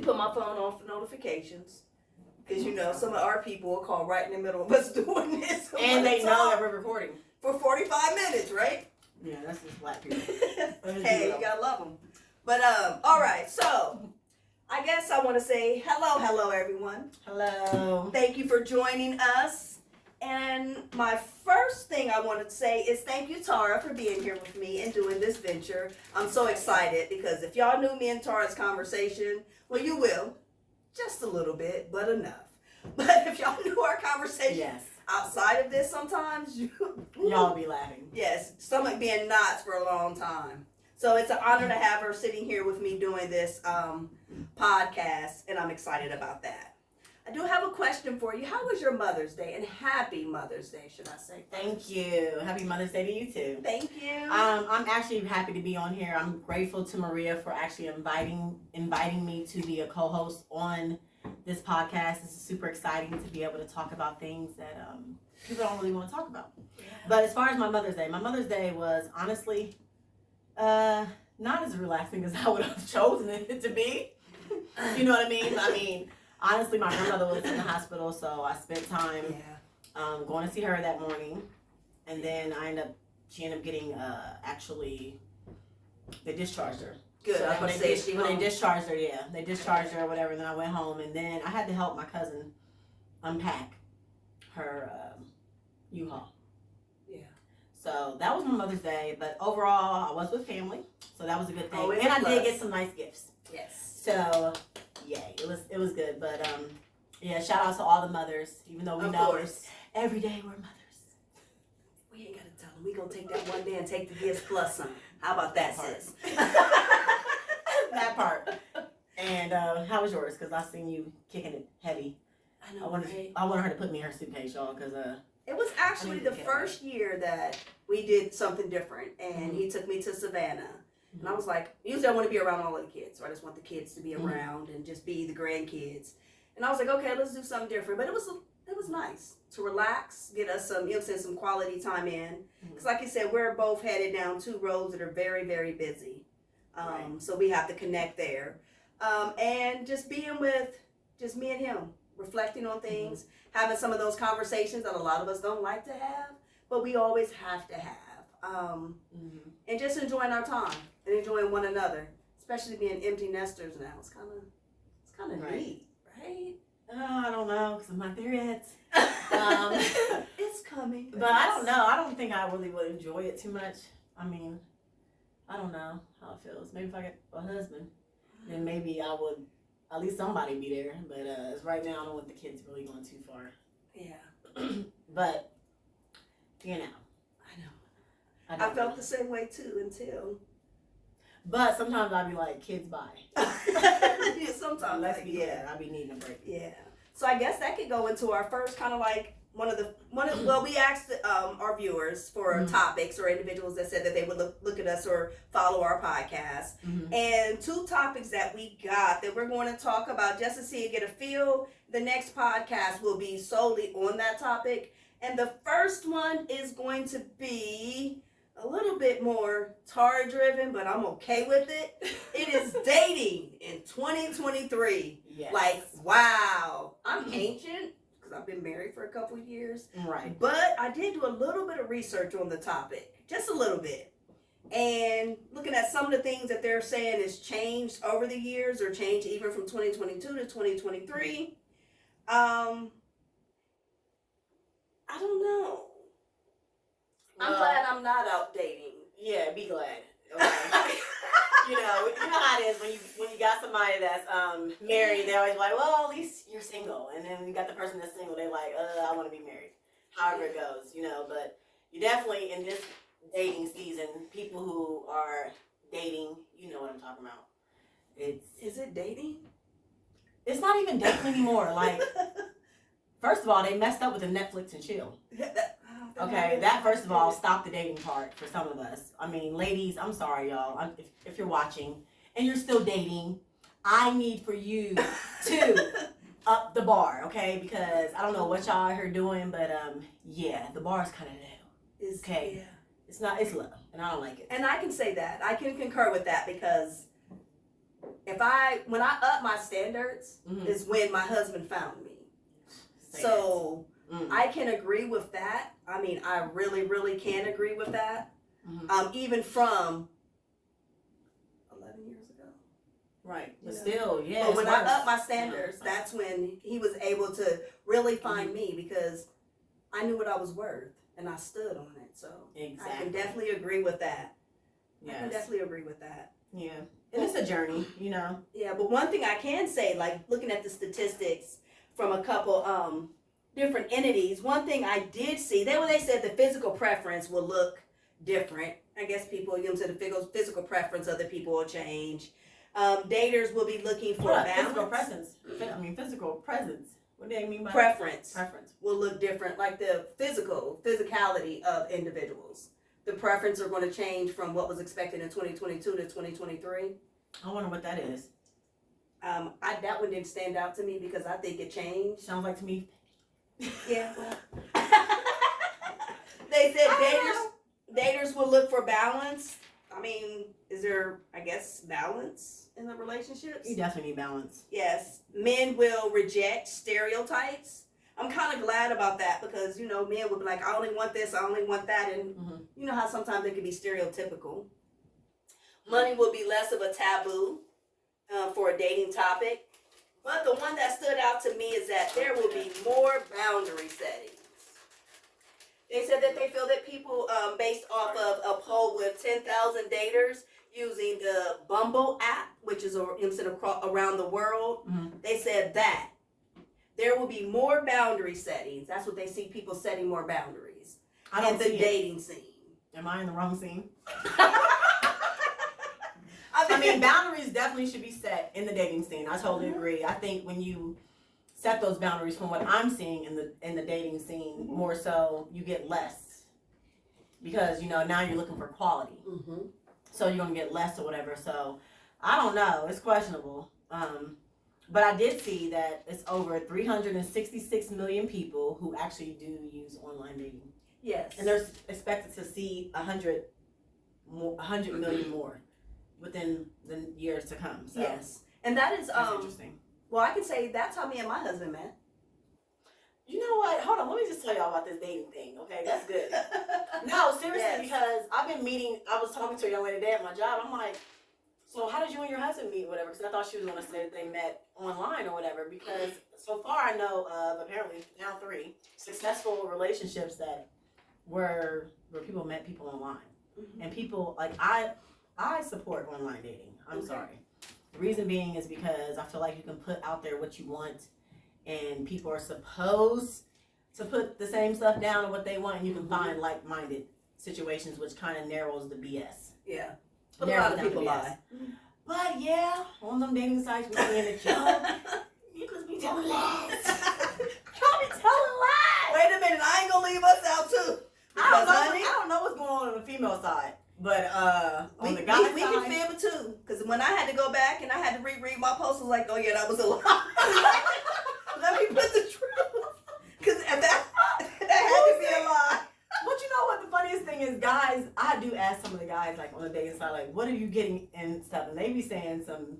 put my phone on for notifications. Because, you know, some of our people will call right in the middle of us doing this. And they know that we're recording. For 45 minutes, right? Yeah, that's just black people. Hey, you gotta love them. But, all right, so I guess I want to say hello, everyone. Hello. Thank you for joining us. And my first thing I want to say is thank you, Tarra, for being here with me and doing this venture. I'm so excited because if y'all knew me and Tarra's conversation, well, you will. Just a little bit, but enough. But if y'all knew our conversation outside of this sometimes, y'all be laughing. Yes, stomach being knots for a long time. So it's an honor to have her sitting here with me doing this podcast, and I'm excited about that. I do have a question for you. How was your Mother's Day? And happy Mother's Day, should I say? Thank you. Happy Mother's Day to you too. Thank you. I'm actually happy to be on here. I'm grateful to Maria for actually inviting me to be a co-host on this podcast. This is super exciting to be able to talk about things that people don't really want to talk about. Yeah. But as far as my Mother's Day was honestly not as relaxing as I would have chosen it to be. You know what I mean? Honestly, my grandmother was in the hospital, so I spent time going to see her that morning, and then she ended up getting they discharged her. Good. So when they discharged her, they discharged her or whatever. And then I went home, and then I had to help my cousin unpack her U-Haul. Yeah. So that was my Mother's Day, but overall, I was with family, so that was a good thing. Always and I did get some nice gifts. Yes. So, yay, it was good. But shout out to all the mothers, even though we know every day we're mothers. We ain't gotta tell them. We gonna take that one day and take the gifts plus some. How about that, sis? That part. And how was yours? Because I seen you kicking it heavy. I know. I wanted her to put me in her suitcase, y'all, because it was actually the first year that we did something different, and he took me to Savannah. And I was like, usually I want to be around all of the kids, so I just want the kids to be around and just be the grandkids. And I was like, okay, let's do something different. But it was nice to relax, get us some quality time in. Because like you said, we're both headed down two roads that are very, very busy. So we have to connect there. And just being with just me and him, reflecting on things, having some of those conversations that a lot of us don't like to have, but we always have to have. And just enjoying our time and enjoying one another, especially being empty nesters now. It's kind of neat, right? I don't know, because I'm not there yet. It's coming. But I don't know. I don't think I really would enjoy it too much. I mean, I don't know how it feels. Maybe if I get a husband, then maybe I would, at least somebody be there. But as right now, I don't want the kids really going too far. Yeah. But, you know. I felt the same way too until. But sometimes I'll be like, kids, bye. Yeah, sometimes. I'll be needing a break. Yeah. So I guess that could go into our first kind of like we asked our viewers for topics or individuals that said that they would look at us or follow our podcast. And two topics that we got that we're going to talk about just to see and get a feel. The next podcast will be solely on that topic. And the first one is going to be a little bit more Tarra driven, but I'm okay with it. It is dating in 2023. Yes. Like, wow. I'm ancient because I've been married for a couple of years. Right. But I did do a little bit of research on the topic, just a little bit. And looking at some of the things that they're saying has changed over the years or changed even from 2022 to 2023. I don't know. I'm glad I'm not out dating. Yeah, be glad. Okay. you know how it is when you got somebody that's married. They're always like, well, at least you're single. And then you got the person that's single. They're like, I want to be married. However it goes, But you definitely in this dating season, people who are dating, you know what I'm talking about. Is it dating? It's not even dating anymore. Like, first of all, they messed up with the Netflix and chill. Okay, that first of all, stop the dating part for some of us. I mean, ladies, I'm sorry, y'all. If you're watching and you're still dating, I need for you to up the bar, okay? Because I don't know what y'all are here doing, but the bar's kind of low. Okay, yeah. It's low, and I don't like it. And I can say that. I can concur with that because when I up my standards is when my husband found me. So I can agree with that. I mean, I really, really can agree with that. Even from 11 years ago. Right. But still, yeah. But when I upped my standards, that's when he was able to really find me, because I knew what I was worth and I stood on it. So I can definitely agree with that. Yes. I can definitely agree with that. Yeah. And it's a journey, you know. Yeah, but one thing I can say, like looking at the statistics from a couple different entities, one thing I did see, they said the physical preference will look different. I guess people, you know, the physical preference of the people will change. Daters will be looking for balance. Physical presence. What do they mean by preference? Preference will look different, like the physicality of individuals. The preference are going to change from what was expected in 2022 to 2023. I wonder what that is. That one didn't stand out to me because I think it changed. Sounds like to me. Yeah. They said daters will look for balance. I mean, is there, I guess, balance in the relationships? You definitely need balance. Yes. Men will reject stereotypes. I'm kind of glad about that because, you know, men would be like, I only want this, I only want that. And you know how sometimes they can be stereotypical. Money will be less of a taboo for a dating topic. But the one that stood out to me is that there will be more boundary settings. They said that they feel that people, based off of a poll with 10,000 daters using the Bumble app, which is around the world, they said that there will be more boundary settings. That's what they see, people setting more boundaries in the dating scene. Am I in the wrong scene? I mean, boundaries definitely should be set in the dating scene. I totally agree. I think when you set those boundaries, from what I'm seeing in the dating scene, more so you get less, because you know now you're looking for quality, so you're gonna get less or whatever. So I don't know, it's questionable. But I did see that it's over 366 million people who actually do use online dating. Yes, and they're expected to see 100 million more within the years to come. So yes, and that's interesting. Well, I can say that's how me and my husband met. You know what? Hold on. Let me just tell y'all about this dating thing. Okay, that's good. No, seriously, because I've been meeting. I was talking to a young lady today at my job. I'm like, so how did you and your husband meet, whatever? Because I thought she was going to say that they met online or whatever. Because so far I know of apparently now 3 successful relationships that where people met people online, and people like I support online dating. I'm sorry. The reason being is because I feel like you can put out there what you want, and people are supposed to put the same stuff down of what they want, and you can find like-minded situations, which kind of narrows the BS. Yeah. But a lot of people lie. But yeah, on them dating sites, we're seeing it, Joe. You just be telling lies. Y'all be telling lies. Wait a minute, I ain't gonna leave us out too. I don't know what's going on the female side. But on the guy side, we can fib it too. Because when I had to go back and I had to reread my post, I was like, oh yeah, that was a lie. Let me put the truth. Because that had to be a lie. But you know what the funniest thing is, guys, I do ask some of the guys like on the dating side, like, what are you getting and stuff? And they be saying some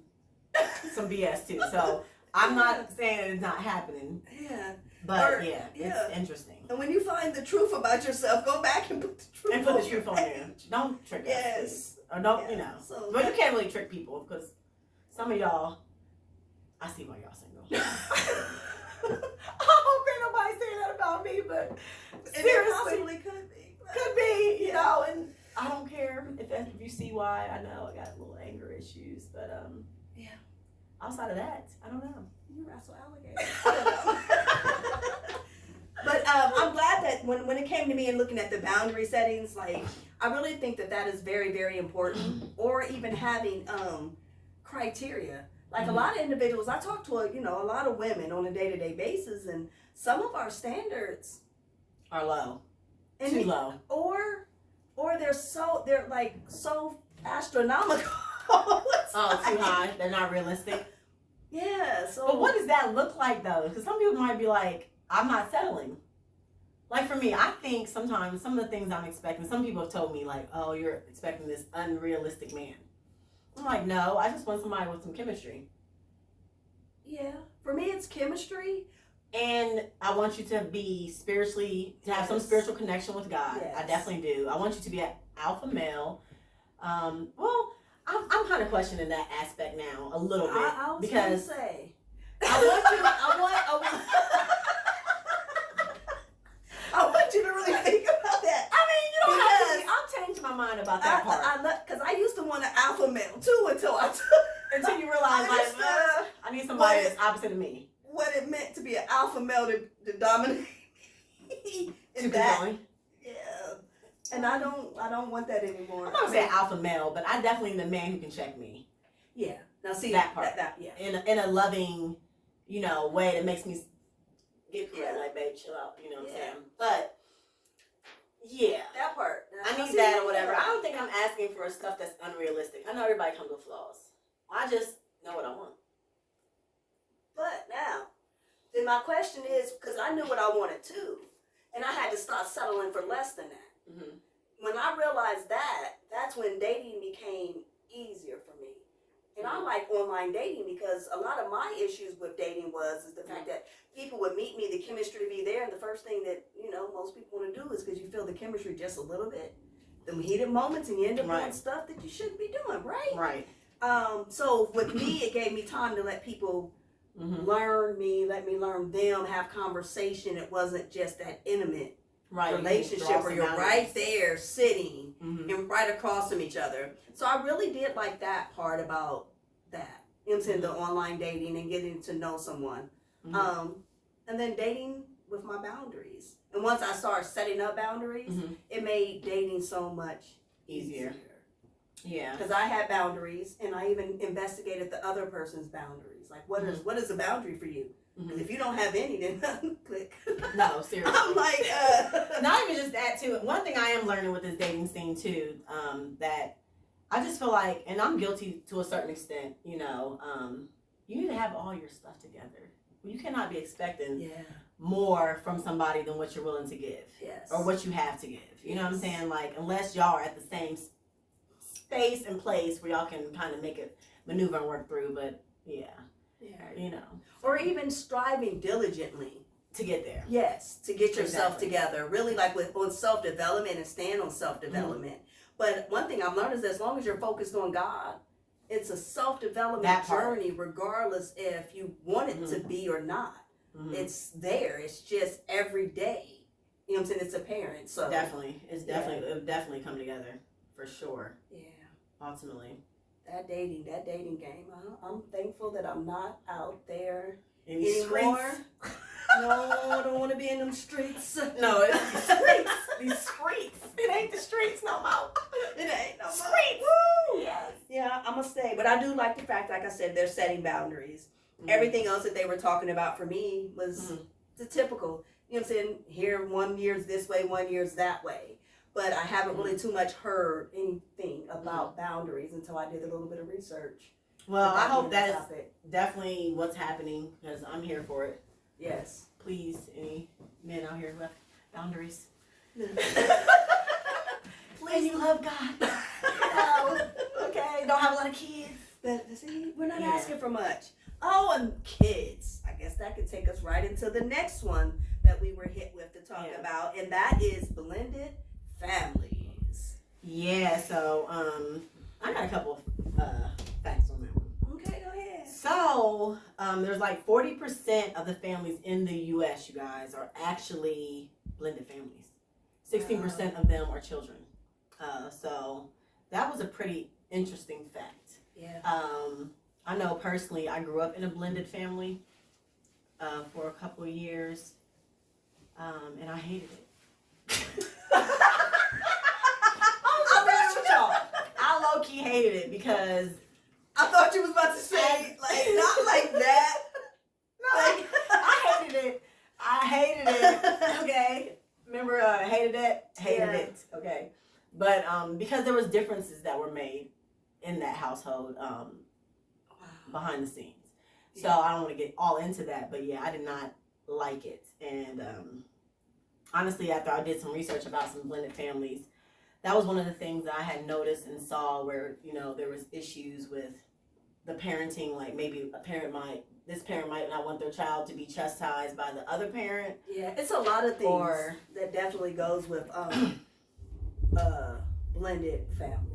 BS too. So I'm not saying it's not happening. Yeah. But it's interesting. And when you find the truth about yourself, go back and put the truth on there. Don't trick us. Yes. Or don't, you know. So, but you can't really trick people, because some of y'all, I see why y'all single. I hope ain't nobody saying that about me, but seriously. It possibly could be. Could be, you know, and I don't care if you see why. I know I got little anger issues, but outside of that, I don't know. You wrestle alligators. But I'm glad that when it came to me and looking at the boundary settings, like I really think that is very, very important. Or even having criteria. Like a lot of individuals, I talk to a lot of women on a day-to-day basis, and some of our standards are low, too low, or they're so astronomical. Too high. They're not realistic. Yeah. So, but what does that look like though? Because some people might be like, I'm not settling. Like for me, I think sometimes some of the things I'm expecting, some people have told me like, oh, you're expecting this unrealistic man. I'm like, no, I just want somebody with some chemistry. Yeah. For me, it's chemistry. And I want you to be to have some spiritual connection with God. Yes. I definitely do. I want you to be an alpha male. Well, I'm kind of questioning that aspect now a little bit. I was because gonna say. I want you to really think about that. I mean, you don't have to. I'll change my mind about that part. Because I used to want an alpha male too until you realize, I need somebody that's opposite of me. What it meant to be an alpha male to dominate. Controlling. Yeah. And I don't want that anymore. I'm not gonna say alpha male, but I definitely need a man who can check me. Yeah. Now see that part. Yeah. In a loving, way that makes me get like, babe, chill out. You know what I'm saying? But yeah, that part. I need that or whatever. I don't think I'm asking for stuff that's unrealistic. I know everybody comes with flaws. I just know what I want. But now, then my question is, because I knew what I wanted too, and I had to start settling for less than that. Mm-hmm. When I realized that, that's when dating became easier for me. And I like online dating because a lot of my issues with dating is the fact that people would meet me, the chemistry to be there, and the first thing that, most people want to do is because you feel the chemistry just a little bit, them heated moments, and you end up doing stuff that you shouldn't be doing, right? Right. So with me, it gave me time to let people learn me, let me learn them, have conversation. It wasn't just that intimate relationship where you're right there sitting and right across from each other. So I really did like that part about that. You know what I'm saying? The online dating and getting to know someone. And then dating with my boundaries. And once I started setting up boundaries, it made dating so much easier. Yeah. Because I had boundaries, and I even investigated the other person's boundaries. Like, what is a boundary for you? Because if you don't have any, then click. No, seriously. I'm like, not even just that too. One thing I am learning with this dating scene too, that I just feel like, and I'm guilty to a certain extent, you need to have all your stuff together. You cannot be expecting more from somebody than what you're willing to give. Yes. Or what you have to give. You know what I'm saying? Like, unless y'all are at the same space and place where y'all can kind of make it maneuver and work through, but or even striving diligently to get there. Yes, to get yourself together. Really, like on self-development and stand on self-development. But one thing I've learned is that as long as you're focused on God, it's a self-development journey, regardless if you want it to be or not. It's there. It's just every day. You know what I'm saying? It's apparent. So definitely, it'll definitely come together for sure. Yeah. Ultimately. That dating game. I'm thankful that I'm not out there anymore. No, I don't want to be in them streets. No, it's the streets. These streets. It ain't the streets no more. It ain't no more. Streets. Woo! Yes. Yeah, I'm going to stay. But I do like the fact, like I said, they're setting boundaries. Everything else that they were talking about for me was the typical. You know what I'm saying? Here, 1 year's this way, 1 year's that way. But I haven't really too much heard anything about boundaries until I did a little bit of research. Well, I hope that is definitely what's happening because I'm here for it. Yes. Please, any men out here who have boundaries. Please, you love God. Okay, don't have a lot of kids. But see, we're not asking for much. Oh, and kids. I guess that could take us right into the next one that we were hit with to talk about, and that is blended families. Yeah, so I got a couple of facts on that one. Okay, go ahead. So there's like 40% of the families in the U.S., you guys, are actually blended families. 16% of them are children. So that was a pretty interesting fact. Yeah. I know personally, I grew up in a blended family for a couple of years, and I hated it. I low-key hated it because I thought you was about to say not like that. No, like, I hated it. Okay, remember hated it. Okay, but because there was differences that were made in that household behind the scenes. So I don't want to get all into that, but yeah, I did not like it. And honestly, after I did some research about some blended families, that was one of the things that I had noticed and saw where, you know, there was issues with the parenting. Like maybe this parent might not want their child to be chastised by the other parent. Yeah, it's a lot of things that definitely goes with blended families.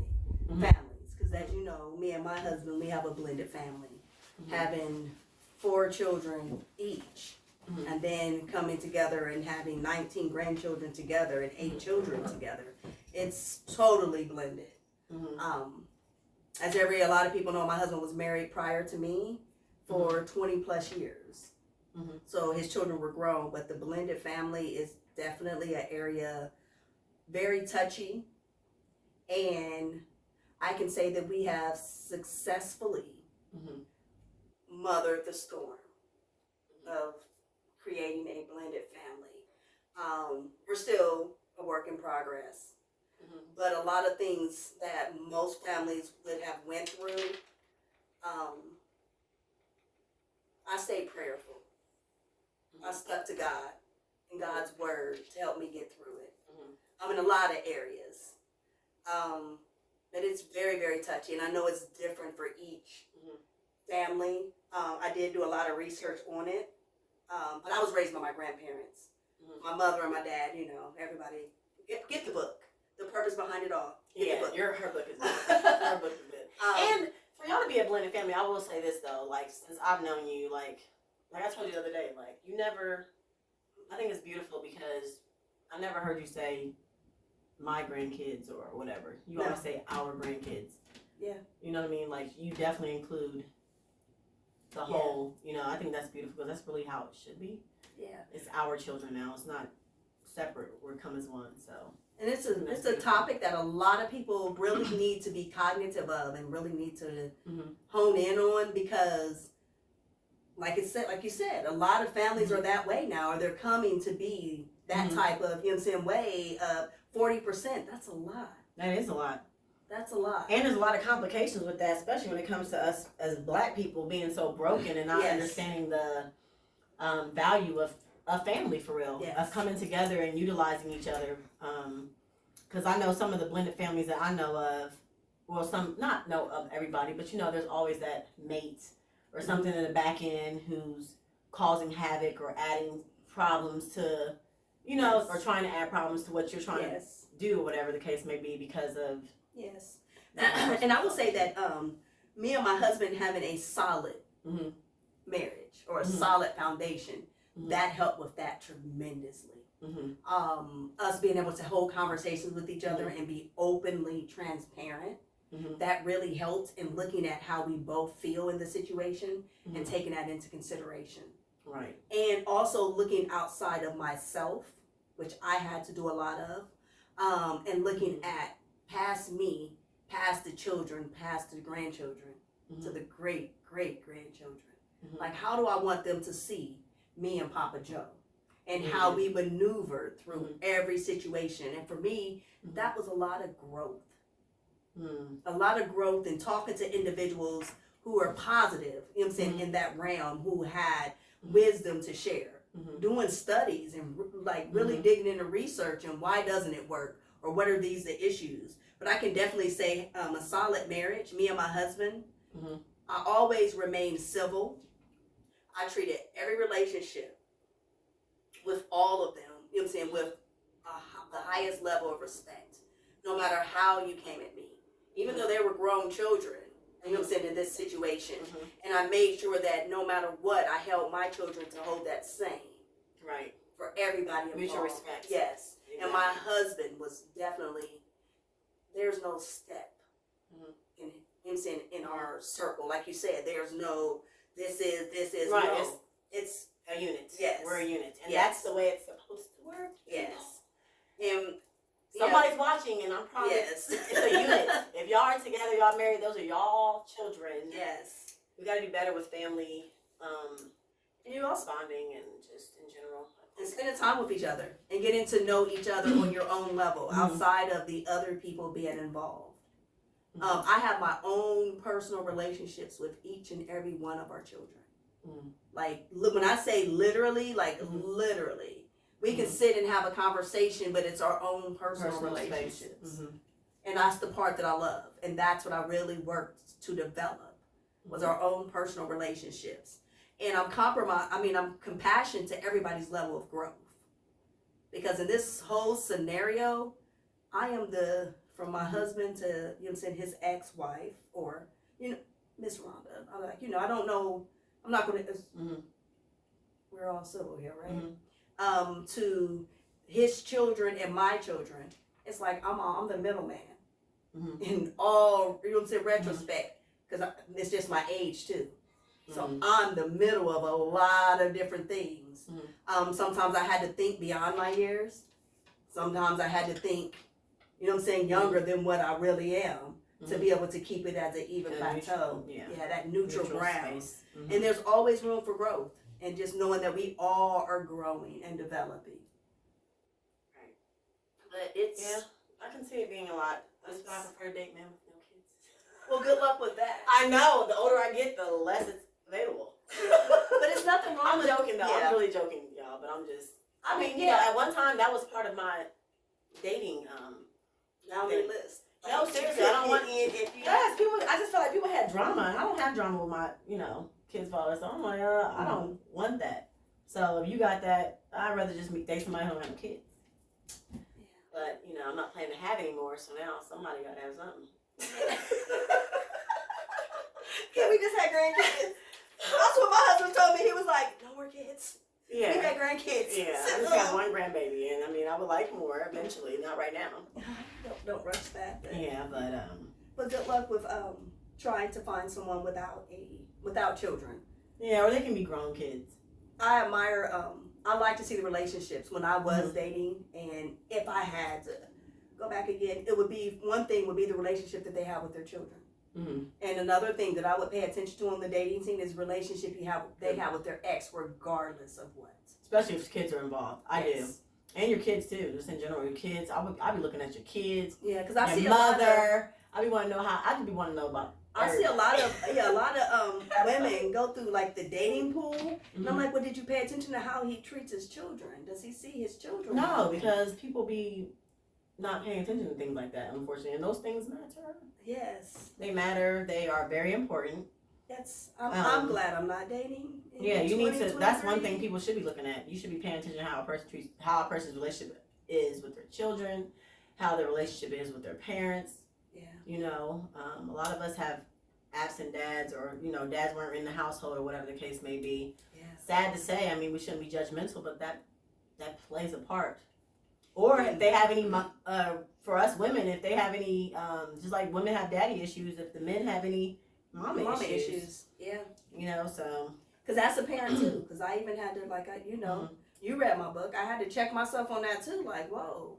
Because as you know, me and my husband, we have a blended family, having 4 children each. And then coming together and having 19 grandchildren together and 8 children together. It's totally blended. As a lot of people know, my husband was married prior to me for 20 plus years. So his children were grown, but the blended family is definitely an area very touchy. And I can say that we have successfully mothered the storm of creating a blended family. We're still a work in progress, but a lot of things that most families would have went through, I stayed prayerful. I stuck to God and God's word to help me get through it. In a lot of areas, but it's very, very touchy, and I know it's different for each family. I did do a lot of research on it. But I was raised by my grandparents, my mother and my dad. You know, everybody get the book, The Purpose Behind It All. Get the book. Her book is good. Her book is good. And for y'all to be a blended family, I will say this though, like since I've known you, like I told you the other day, like you never. I think it's beautiful because I never heard you say my grandkids or whatever. You always say our grandkids. Yeah. You know what I mean? Like you definitely include the whole, you know, I think that's beautiful because that's really how it should be. Yeah. It's our children now. It's not separate. We're come as one. So. And it's a topic that a lot of people really need to be cognitive of and really need to hone in on because, like you said, a lot of families are that way now, or they're coming to be that type of, you know what I'm saying, way of 40%. That's a lot. That is a lot. That's a lot. And there's a lot of complications with that, especially when it comes to us as Black people being so broken and not understanding the value of a family for real, of coming together and utilizing each other. Because I know some of the blended families that I know of, well, some, not know of everybody, but you know, there's always that mate or something in the back end who's causing havoc or adding problems to, you know, or trying to add problems to what you're trying to do, whatever the case may be, because of. Yes. And I will say that me and my husband having a solid marriage or a solid foundation, that helped with that tremendously. Us being able to hold conversations with each other and be openly transparent, that really helped in looking at how we both feel in the situation and taking that into consideration. Right. And also looking outside of myself, which I had to do a lot of, and looking at past me, past the children, past the grandchildren, to the great-great-grandchildren. Like, how do I want them to see me and Papa Joe? And how we maneuvered through every situation. And for me, that was a lot of growth. A lot of growth in talking to individuals who are positive, you know what I'm saying, in that realm, who had wisdom to share. Doing studies and like really digging into research and why doesn't it work? Or what are the issues? But I can definitely say a solid marriage, me and my husband, I always remained civil. I treated every relationship with all of them, you know what I'm saying, with the highest level of respect, no matter how you came at me. Even though they were grown children, you know what I'm saying, in this situation. And I made sure that no matter what, I held my children to hold that same. Right. For everybody involved. Mutual respect. Yes. And my husband was definitely, there's no step in him saying in our circle. Like you said, there's no, this is, right. No. It's a unit. Yes. We're a unit. And that's the way it's supposed to work. Yes. And somebody's watching, and I'm probably, it's a unit. If y'all are together, y'all married, those are y'all children. Yes. We got to do better with family, and you also bonding and just in general. And spending time with each other and getting to know each other on your own level outside of the other people being involved. I have my own personal relationships with each and every one of our children. Like, when I say literally, like literally, We can sit and have a conversation, but it's our own personal space. relationships. And that's the part that I love. And that's what I really worked to develop, was our own personal relationships. And I'm compassionate to everybody's level of growth. Because in this whole scenario, I am from my husband to, his ex-wife, or, Miss Rhonda. I'm like, I don't know, I'm not going to, we're all civil here, right? To his children and my children, it's like I'm the middleman in all, retrospect, because it's just my age too. So I'm the middle of a lot of different things. Sometimes I had to think beyond my years. Sometimes I had to think, younger than what I really am, to be able to keep it as an even plateau. That neutral ground. And there's always room for growth. And just knowing that we all are growing and developing. Right. But it's... I can see it being a lot. That's why I prefer to date men with no kids. Well, good luck with that. I know. The older I get, the less it's available. But it's nothing wrong with... I'm joking, though. Yeah. I'm really joking, y'all. But I'm just... at one time, that was part of my dating... Now they list. No, seriously, I don't want... people... I just feel like people had drama. And I don't have drama with my, kids' father. So I'm like, I don't want that. So if you got that, I'd rather just date somebody who don't have no kids. Yeah. But, I'm not planning to have anymore, so now somebody got to have something. Yeah, we just had grandkids. That's what my husband told me. He was like, no more kids. Yeah. We had grandkids. Yeah, I just got one grandbaby, and I would like more eventually, not right now. Don't rush that. But good luck with trying to find someone without children. Yeah, or they can be grown kids. I admire, I like to see the relationships when I was dating, and if I had to go back again, one thing would be the relationship that they have with their children. And another thing that I would pay attention to on the dating scene is the relationship they have with their ex, regardless of what. Especially if kids are involved. I do. And your kids too, just in general. Your kids, I'll be looking at your kids. Yeah, because I see your mother. I be wanting to know I just be wanting to know about. I see a lot of women go through like the dating pool, and I'm like, well, did you pay attention to how he treats his children? Does he see his children? No, because people be not paying attention to things like that, unfortunately, and those things matter. Yes, they matter. They are very important. I'm glad I'm not dating. Yeah, you need to. That's one thing people should be looking at. You should be paying attention to how a person's relationship is with their children, how their relationship is with their parents. Yeah. A lot of us have absent dads, or dads weren't in the household, or whatever the case may be. Yeah. Sad to say. We shouldn't be judgmental, but that plays a part. Or if they have any, for us women, if they have any, just like women have daddy issues, if the men have any mama issues. Yeah. So. Because that's a parent too. Because I even had to, you read my book. I had to check myself on that too. Like, whoa,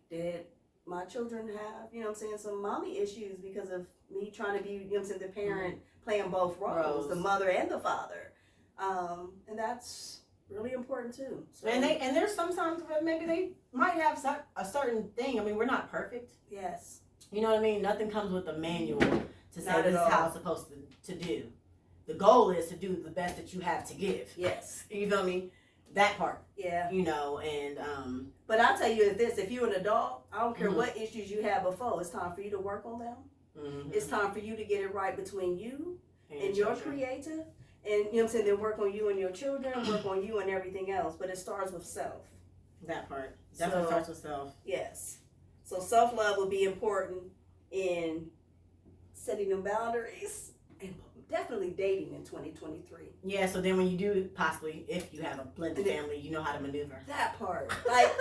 did my children have, some mommy issues because of me trying to be, the parent playing both roles, the mother and the father. And that's really important too. So. And there's sometimes where maybe they might have a certain thing. We're not perfect. Yes. You know what I mean? Nothing comes with a manual to say this is how it's supposed to do. The goal is to do the best that you have to give. Yes. You feel me? That part. Yeah. And but I'll tell you this, if you're an adult, I don't care what issues you had before, it's time for you to work on them. It's time for you to get it right between you and your creator. And then work on you and your children, work on you and everything else. But it starts with self. That part. Definitely starts with self. Yes. So self-love will be important in setting them boundaries and definitely dating in 2023. Yeah, so then when you do possibly, if you have a blended family, you know how to maneuver. That part. Right?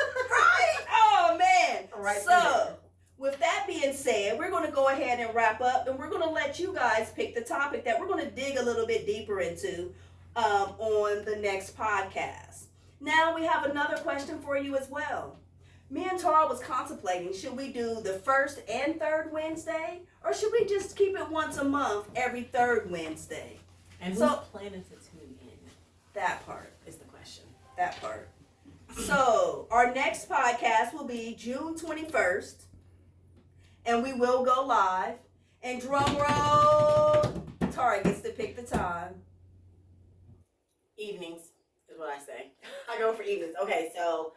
Oh, man. Right. So, with that being said, we're going to go ahead and wrap up, and we're going to let you guys pick the topic that we're going to dig a little bit deeper into on the next podcast. Now, we have another question for you as well. Me and Tarra was contemplating, should we do the first and third Wednesday, or should we just keep it once a month, every third Wednesday? And who's planning to tune in? That part is the question. That part. So, our next podcast will be June 21st, and we will go live. And drum roll, Tarra gets to pick the time. Evenings. is what I say. I go for evenings. Okay, so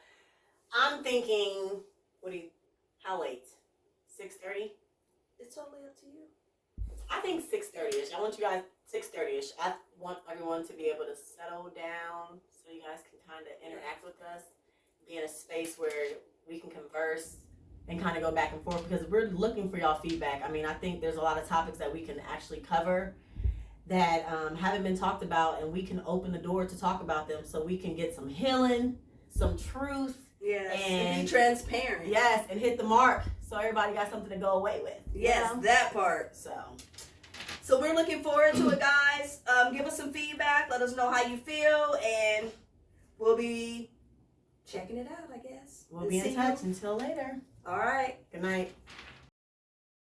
I'm thinking, how late? 6:30? It's totally up to you. I think 6:30ish. I want you guys 6:30ish. I want everyone to be able to settle down so you guys can kind of interact with us, be in a space where we can converse and kind of go back and forth, because we're looking for y'all feedback. I mean, I think there's a lot of topics that we can actually cover that haven't been talked about, and we can open the door to talk about them so we can get some healing, some truth. Yes, and be transparent. Yes, and hit the mark so everybody got something to go away with. Yes, that part. So we're looking forward to it, guys. Give us some feedback. Let us know how you feel, and we'll be checking it out, I guess. We'll be in touch. Until later. All right. Good night.